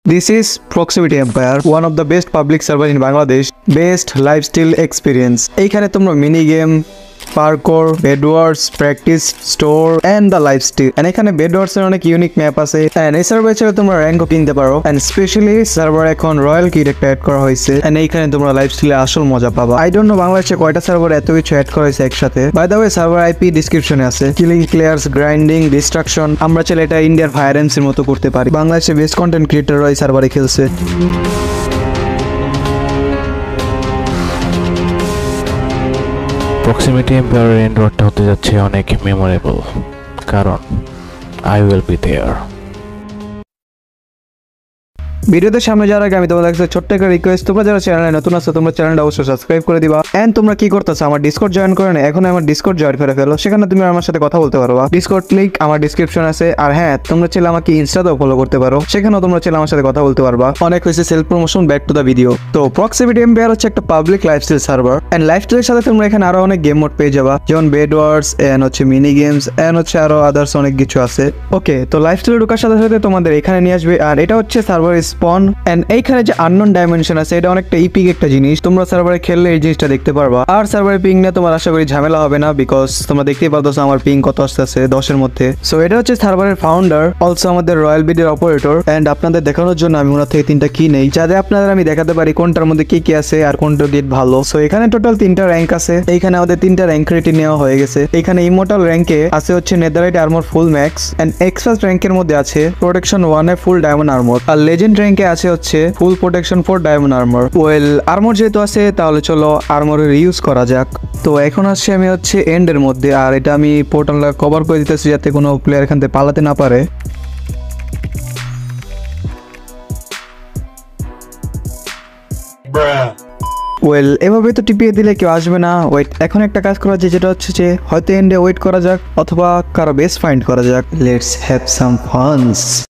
This is Proximity Empire, one of the best public server in Bangladesh, best lifestyle experience. এইখানে তোমরা mini game, parkour, Bedwars, practice, store and the lifestyle. And এখানে Bedwars এর অনেক unique map আছে। And এই server ছাড়া তোমরা র্যাঙ্কও কিনতে পারো। এন্ড স্পেশালি সার্ভার এখন রয়্যাল কিট একটা অ্যাড করা হয়েছে। এন্ড এইখানে তোমরা লাইফস্টাইলে আসল মজা পাবা। আই ডোন্ট নো বাংলাদেশে কয়টা সার্ভার এত কিছু অ্যাড করা হয়েছে একসাথে। By the way server IP ডেসক্রিপশনে আছে। Killing players, grinding, destruction. আমরা চাইলে এটা ইন্ডিয়ার ফায়ার এমসির মতো করতে পারি। বাংলাদেশে বেস্ট কন্টেন্ট ক্রিয়েটররা এই সার্ভারে খেলছে। প্রক্সিমিটি এম্পায়ারের এন্ড রোডটা হতে যাচ্ছে অনেক মেমোরেবল, কারণ আই উইল বি দেয়ার। ভিডিওতে সামনে যাওয়ার আগে আমি তোমাদের কাছে ছোট্ট একটা রিকোয়েস্ট, তোমরা যারা চ্যানেলে নতুন আছো তোমরা চ্যানেলটা অবশ্যই সাবস্ক্রাইব করে দিবা। এন্ড তোমরা কি করতেছো, আমার ডিসকর্ড জয়েন করে না, এখন আমার ডিসকর্ড জয়েন করে ফেলো, সেখানে তুমি আমার সাথে কথা বলতে পারবা। ডিসকর্ড লিংক আমার ডেসক্রিপশন আছে। আর হ্যাঁ, তোমরা চাইলে আমাকে ইনস্টাতেও ফলো করতে পারো, সেখানেও তোমরা চাইলে আমার সাথে কথা বলতে পারবা। অনেক হয়েছে self promotion, back to the video. তো প্রক্সিমিটি এম্পায়ার হচ্ছে একটা পাবলিক লাইফস্টাইল সার্ভার। এন্ড লাইফস্টাইলের সাথে তোমরা এখানে আরো অনেক গেম মোড পেয়ে যাবা, যেমন বেড ওয়ার্স এন্ড হচ্ছে মিনি গেমস এন্ড হচ্ছে আরো আদার্স অনেক কিছু আছে। ওকে, তো লাইফস্টাইলে ঢোকার সাথে সাথে তোমাদের এখানে নিয়ে আসবে। আর এটা হচ্ছে সার্ভার স্পন। এন্ড এইখানে যে আননোন ডাইমেনশন আছে, এটা অনেকটা ইপিক একটা জিনিস। তোমরা সার্ভারে খেললে এই জিনিসটা দেখতে পারবা। আর সার্ভারে পিং নিয়ে তোমার আশা করি ঝামেলা হবে না, বিকজ তোমরা দেখতেই পারতেছো আমার পিং কত আসতেছে 10-এর মধ্যে। সো এটা হচ্ছে সার্ভারের ফাউন্ডার, অলসো আমাদের রয়্যাল বিডির অপারেটর। এন্ড আপনাদের দেখানোর জন্য আমি ওনার থেকে 3টা কি নেই, যাতে আপনাদের আমি দেখাতে পারি কোনটার মধ্যে কি কি আছে আর কোনটা গেট ভালো। সো এখানে টোটাল 3টা র্যাঙ্ক আছে। এইখানে আমাদের 3টা র্যাঙ্ক রেটিং নেওয়া হয়ে গেছে। এখানে ইমোর্টাল র্যাঙ্কে আছে হচ্ছে netherite armour full max. And expert র্যাঙ্কের মধ্যে আছে প্রোটেকশন 1 এ ফুল ডায়মন্ড আর্মর। আর লেজেন্ড র্যাঙ্কে আছে হচ্ছে full protection 4 diamond armour. Well, armour যেহেতু আছে তাহলে চলো আর্মরের ইউজ করা যাক। তো এখন আসছে আমি হচ্ছে এন্ডের মধ্যে, আর এটা আমি পোর্টালটা কভার করে দিতেছি যাতে কোনো প্লেয়ার এখান থেকে পালাতে না পারে। ওয়েল, এভাবে তো টিপিয়ে দিলে কেউ আসবে না। ওয়েট, এখন একটা কাজ করা যায়, যেটা হচ্ছে যে হয়তো এন্ডে ওয়েট করা যাক অথবা কারো বেস ফাইন্ড করা যাক। Let's have some ফানস।